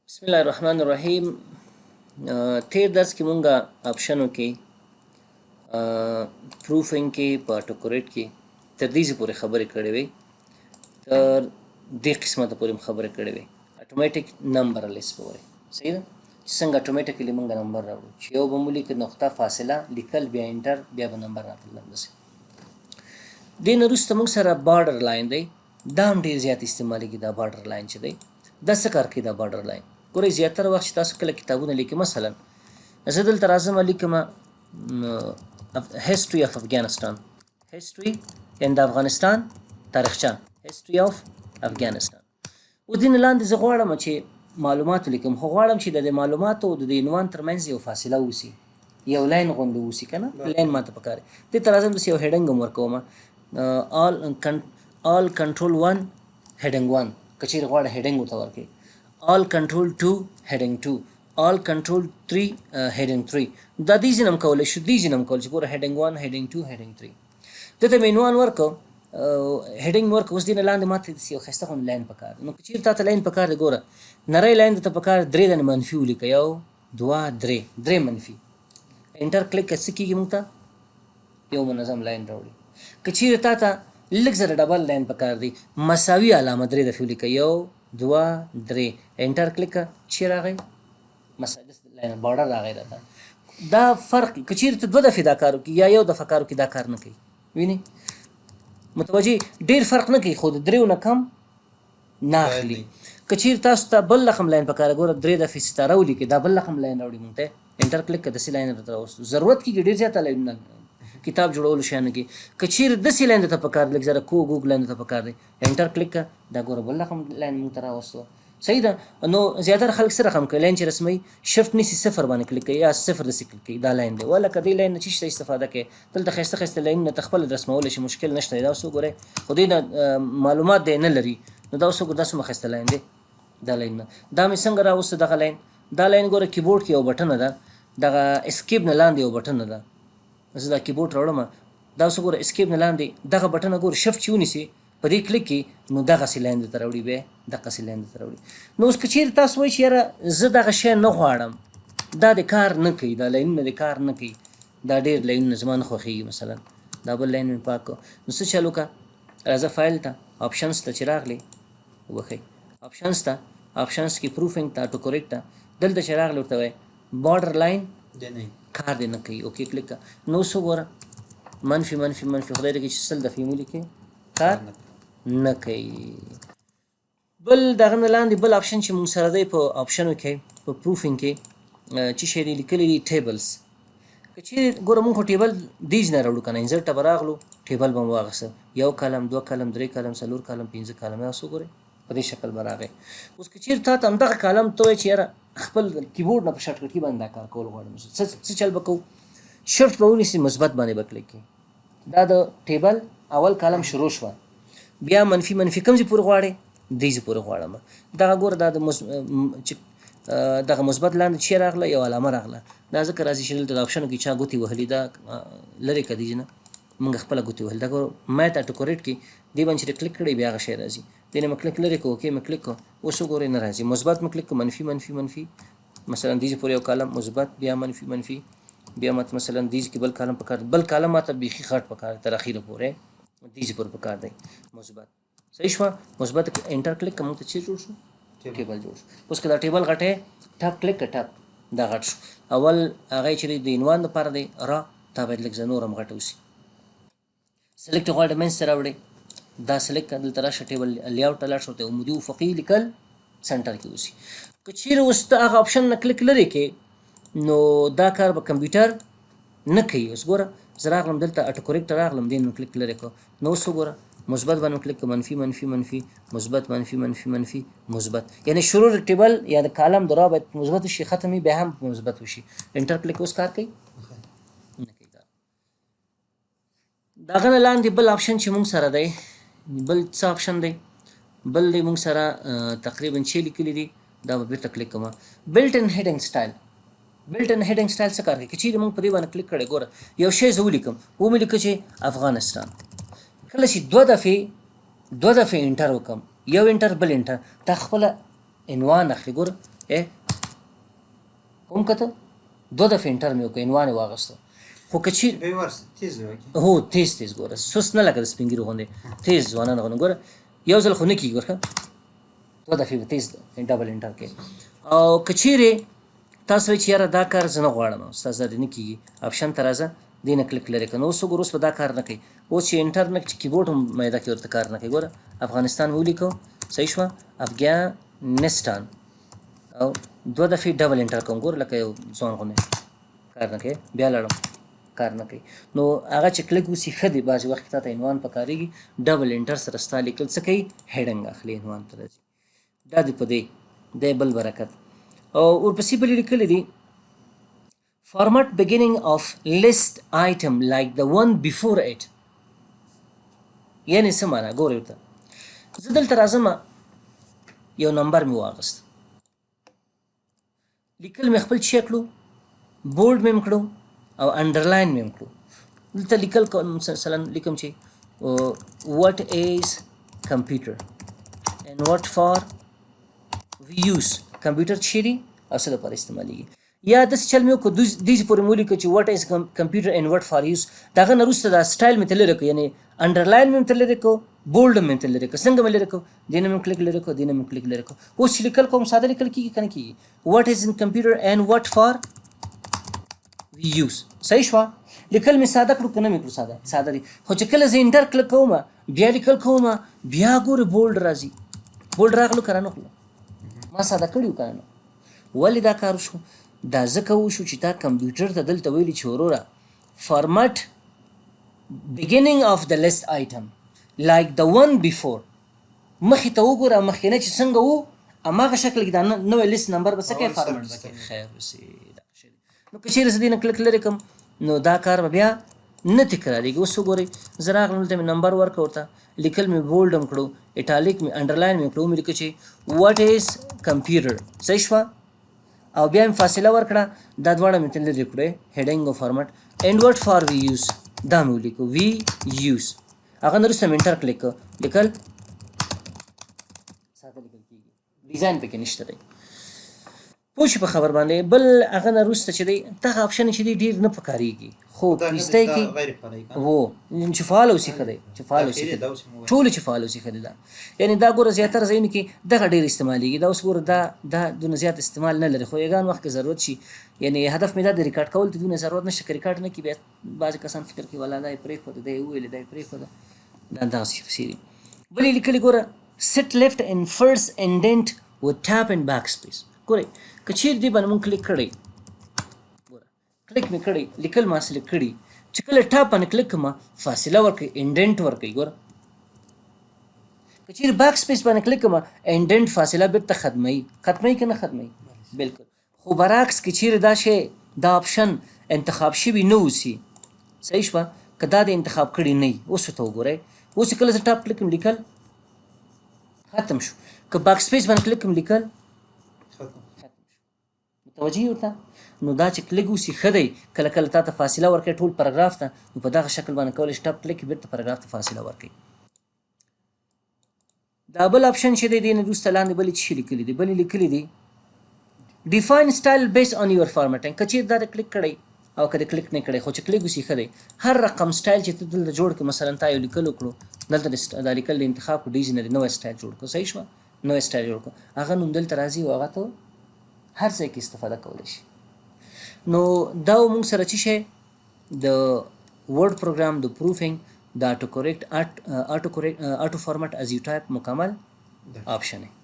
بسم الله الرحمن الرحیم. تیر درس کې مونږه آپشنو کې پروفینګ کې په ټوکوریټ کې تر دې پورې خبرې کړې وې، تر دې قسمه ته پورې خبرې کړې وې اټومیټیک نمبر لیست پورې. صحیح ده چې څنګه اټومیټیکلی مونږ نمبر راوړو چې یو به مو لیکل نقطه فاصله لیکل بیا انټر بیا به نمبر راغلی. داسې دې نه وروسته مونږ سره بارډر لاین دی، دا هم ډېر زیات استعمالېږي. دا بارډر لاین چې دی دا څه کار کوي؟ دا بارډر لاین ګورئ زیاتره وخت چې تاسو کله کتابونه لیکئ، مثلا زه دلته راځم لیکم هیسټري اف افغانستان، هیسټري ان د افغانستان تاریخچه، هیسټري اف افغانستان. اوس دې نه لاندې زه غواړم چې معلومات ولیکم، خو غواړم چې د معلوماتو او د عنوان ترمنځ یو فاصله اوسي، یو لاین غوندې اوسي که نه، لاین ماته پکار دی. دې ته راځم داسې یو هیډنګ هم ورکوم، آل کنټرول 1 هیډنګ 1 که چېرې غواړه هیډنګ ورته ورکړي، all control 2 heading 2 all control 3 heading 3. دا دې ځینم کولی شو، دې ځینم کولی چې ګوره heading 1 heading 2 heading 3 دته مې عنوان ورکړو، هیډنګ ورکړو. اوس دې نه لاندې ماته یو ښایسته غوندې لاین پکار دی. نو که چېرې تا ته لاین پکار دی، ګوره نری لاین درته پکار دی، درې دانې منفي ولیکه، یو دوه درې منفي. انټر کلیک که څه کېږي موږ ته یو منظم لاین راوړي. که چېرې تا ته لږ زره ډبل لاین پکار دی، مساوي علامه درې دفعې ولیکه، یو دوه درې. انټر کلیک چې راغی مساوي لاین بارډر راغی راته. دا فرق که چېرې ته دوه دفعې دا کار وکړي یا یو دفعه کار وکړي دا کار نه کوي. وینئ متوجه ډېر فرق نه کوي، خو د دریو نه کم نه اخلي. که چېرې تاسو ته بل رقم لاین پکار ګوره درې دفعې ستاره ولیکئ، دا بل رقم لاین راوړي مونږ ته. انټر کلیک که داسې لاین راته راوستو، ضرورت کېږي ډېر زیاته لاینونه کتاب جوړولو شیانو کې. که چېرې داسې لاین درته پکار دی، لږ زره کوږ لاین درته پکار دی، انټر کلیک که دا ګوره بل رقم لاین مونږ ته راوستو. صحیح ده. نو زیاتره خلک څه رقم کوي؟ لاین چې رسموي شفټ نیسي صفر باندې کلیک کوي یا صفر داسې کلیک کوي، دا لاین دی. ولکه دې لاین نه چې شته استفاده کوي، دلته ښایسته ښایسته لاینونه ته خپله رسمولی شي، مشکل نشته دی. دا اوس وګورئ، خو دې نه معلومات دی نه لري، نو دا اوس وګوره دا څومره ښایسته لاین دی. دا لاین نه دا مې څنګه راوسته دغه لاین؟ دا لاین ګوره کیبورډ کې یو بټنه ده، دغه اسکیپ نه لاندې یو بټنه ده. زه دا کیبورډ راوړم، دا اوس وګوره اسکیپ نه لاندې دغه بټنه ګوره شفټ چې ونیسي په دې کلیک کې، نو دغسې لاین درته راوړي، بیا دغسې لاین درته راوړي. نو اوس که چېرې تاسو وایئ چې یاره زه دغه شی نه غواړم، دا د کار نه کوي، دا لاینونه د کار نه کوي، دا ډېر لاینونه زما نه خوښېږي، مثلا دا بل لاین مې پاک کړو، نو څه چل وکړه؟ راځه فایل ته، آپشنس ته چې راغلی وښئ، آپشنس ته، آپشنس کې پروفینګ ته، اټوکوریکټ ته، دلته چې راغلی ورته وایي بارډر لاین کار دی نه کوي. اوکې کلیک کړه. نو اوس وګوره منفي منفي منفي، خدای دې کړي چې 100 دفعې ولیکې کار نه کوي. بل دغه نه لاندې بل آپشن چې مونږ سره دی په آپشنو کې په پروفینګ کې چې شی دی لیکلی دی ټیبلز. که چېرې ګوره مونږ خو ټیبل دې ځای نه راوړو که نه، انزرټ ته به راغلو ټیبل به مو واخیسته، یو کالم دوه کالم درې کالم څلور کالم پنځه کالم، یا وګورئ په دې شکل به راغی. اوس که چېرې تا ته همدغه کالم ته وایي چې یاره خپل کیبورډ نه په شارټکټي باندې دا کار کول غواړم، څه چل به کوو؟ شفټ به ونیسي، مثبت باندې به کلیک کړي. دا د ټیبل اول کالم شروع شوه، بیا منفي منفي کوم ځای پورې غواړئ؟ دې ځای پورې غواړم. دغه ګوره دا د دغه مثبت لاندې چې راغله یو علامه راغله، دا ځکه راځي چې دلته د آپشنو کې چا ګوتې وهلي، دا لرې که دې نه موږ خپله ګوتې وهلي. دا ګوره میت اټوکوریټ کې دې باندې چې کلیک کړی بیا هغه شی راځي، دې نه مې کلیک لرې کړو، اوکې مې کلیک کړو، اوس وګورئ نه راځي. مثبت مې کلیک کړو، منفي منفي منفي، مثلا دې ځای پورې یو کالم مثبت، بیا منفي منفي، بیا ماته مثلا دې ځای کې بل کالم پکار، بل کالم ماته بیخي غټ پکار تر اخره پورې دې ځای پورې پکار دی مثبت. صحیح شوه. مثبت انټر کلیک کوم ته چې جوړ شو ټیبل جوړ شو. اوس که دا ټیبل غټه ټاپ کلیک کړه، ټاپ دا غټ شو. اول هغه چې د عنوان لپاره دی را، دا باید لږ نور هم غټه وسي. سلیکټ غواړئ منځ ته راوړئ، دا سلیکټ کړه، دلته راشه ټیبل لیاوټ ته لاړ شو، ته عمودي افقي لیکل سنټر کې وسي. که چېرې اوس ته هغه آپشن نه کلیک لرې کې، نو دا کار به کمپیوټر نه کوي. اوس ګوره زه راغلم دلته اټوکوریکټ ته راغلم، دې نو کلیک لرې کړو، نو اوس وګوره مثبت باندې کلیک کړه، منفي منفي منفي مثبت منفي منفي منفي مثبت، یعنی شروع د ټیبل یا د کالم د را باید مثبت وشي، ختم بیا هم مثبت وشي. انټر کلیک اوس کار کوي نه کوي کار. دغه نه لاندې بل آپشن چې مونږ سره دی، بل څه آپشن دی؟ بل دی مونږ سره تقریبا چې لیکلي دي، دا به بېرته کلیک کوم. بلټ ان هیډنګ سټایل. بلټ ان هیډنګ سټایل څه کار کوي؟ که چېرې مونږ په دې باندې کلیک کړی، ګوره یو شی زه ولیکم، ومې لیکه چې افغانستان، کله چې دوه دفعې انټر وکړم، یو انټر بل انټر، دا خپله عنوان اخلي. ګوره هم کته دو دفعې انټر مې وکړ عنوان یې واغسته خو که چیرې هو تیز ګوره سست نه لکه د سپین ږیرو غوندې تیز ځوانان غوندې ګوره یو ځل خو نه کېږي ګوره دوه دفعې به تیز ډبل انټر کې او که چیرې تاسو وایئ چې یاره دا کار زه نه غواړم ستا سره دې نه کېږي اپشن ته راځه دې نه کلیک لرې کړه نو اوس وګوره اوس به دا کار نه کوي اوس چې انټر نه چې کیبورډ هم میده کې ورته کار نه کوي ګوره افغانستان مې ولیکو صحیح شوه افغانستان او دوه دفعې ډبل انټر کوم ګوره لکه یو ځوان غوندې کار نه کوي بیا لاړم کار نه کوي نو هغه چې کلیک وسي ښه دی بعضې وخت کې تا ته عنوان پکارېږي ډبل انټر سره ستا لیکل څه کوي هیډنګ اخلي عنوان ته راځي دا دی په دې دی بل برکت او ورپسې بلې لیکلي دي format beginning of list item like the one before it یعنې څه معنا ګورئ ورته زه دلته راځم یو نمبر مې واغست لیکل مې خپل چی کړو بولډ مې کړو او انډرلاین مې کړو دلته لیکل مثلا لیکم چې what is computer and what for we use computer چی دی او څه لپاره استعمالیږي یا داسې چل مې وکړو دې پورې مو ولیکو چې what is computer and what for use د هغه نه وروسته دا سټایل مې ته لرې کړو یعنې انډرلاین مې ته لرې کړو بولډ مې ته لرې کړو څنګه مې لرې کړو دې نه مې کلیک لرې کړو دې نه مې کلیک لرې کړو اوس چې لیکل کوم ساده لیکل کېږي که نه کېږي what is in computer and what for we use صحیح شوه لیکل مې ساده کړو که نه مې کړو ساده دي خو چې کله زه انټر کلیک کوم بیا لیکل کوم بیا ګورې بولډ راځي بولډ راغلو که رانغلو ما ساده کړي که نه ولې دا کار وشو دا ځکه وشو چې تا کمپیوټر ته دلته ویلي چې وروره فارمټ beginning of the list item like the one before مخې ته وګوره مخکینه چې څنګه وو هماغه شکل کې دا نوی لیست نمبر به څه کوي فارمټ به کوي خیر اوسې نو که چیرې زه دې نه کلیک لرې کړم نو دا کار به بیا نه تکرارېږي اوس وګورئ زه راغلم دلته مې نمبر ورکړه ورته لیکل مې بولډ هم کړو ایټالیک مې انډرلاین مې کړو مې لیکه چې what is computer صحیح شوه او بیا مې فاصله ورکړه دا دواړه مې ته لرې کړو هیډنګ او فارمټ and what for we use دا مې ولیکو we use هغه نه وروسته مې انټر کلیک کړو لیکل ساده لیکل کېږي ډیزاین پکې نشته دی پوه شي په خبر باندې بل هغه نه وروسته چې دی دغه آپشن چې دی ډېر نه پکارېږي خو پریستی کې هو چې فعال اوسي ښه دی چې فعال اوسي ښه دی ټولې چې فعال اوسي ښه دی دا یعنې دا ګوره زیاتره ځایونو کې دغه ډېر استعمالېږي دا اوس ګوره دا دونه زیات استعمال نه لري خو یګان وخت کې ضرورت شي یعنې هدف مې دا د ریکارډ کول ته دونه ضرورت نشته که ریکارډ نه کړي بیا بعضې کسان فکر کوي والا دا یې پرېښوده دا یې وویلې دا یې پرېښوده دا دغسې کیسې دي بلې لیکلي ګوره sit left and first indent with tap and backspace ګورئ که چیرې دې باندې مونږ کلیک کړی ګوره کلیک مې کړی لیکل ما سلیکټ کړي چې کله ټاپ باندې کلیک کړم فاصله ورکوي انډنټ ورکوي ګوره که چیرې باک سپیس باندې کلیک کړم انډنټ فاصله بیرته ختموي که نه ختموي بلکل خو برعکس که چیرې دا شی دا آپشن انتخاب شوي نه اوسي صحیح شوه که دا د انتخاب کړي نه وي اوس ورته وګورئ اوس کله زه ټاپ کلیک کړم لیکل ختم شو که باک سپیس باندې کلیک کړم لیکل متوجه ورته نو دا چې کلیک وسي ښه دی کله کله تا ته فاصله ورکوي ټول پاراګراف ته نو په دغه شکل باندې کولی شي ټاپ کلیک بیرته پاراګراف ته فاصله ورکوي دا بل آپشن چې دی دې نه وروسته لاندې بلې څه شي لیکلي دي بلې لیکلي دي ډیفاین سټایل بیس آن یور فارمټینګ که چیرې دا د کلیک کړی او که د کلیک نه کړی خو چې کلیک وسي ښه دی هر رقم سټایل چې ته دلته جوړ کړې مثلا تا یو لیکل وکړو دلته دا لیکل د انتخاب کړو ډیزنري نوی سټایل جوړ کړو صحیح شوه نوی سټایل جوړ کړو هغه نوم دلته راځي او هغه ته هر ځای کې استفاده کولی شي نو دا موږ سره چې شی د ورډ پروګرام د پروفینګ د آټو فارمټ از یو ټایپ مکمل آپشن ہے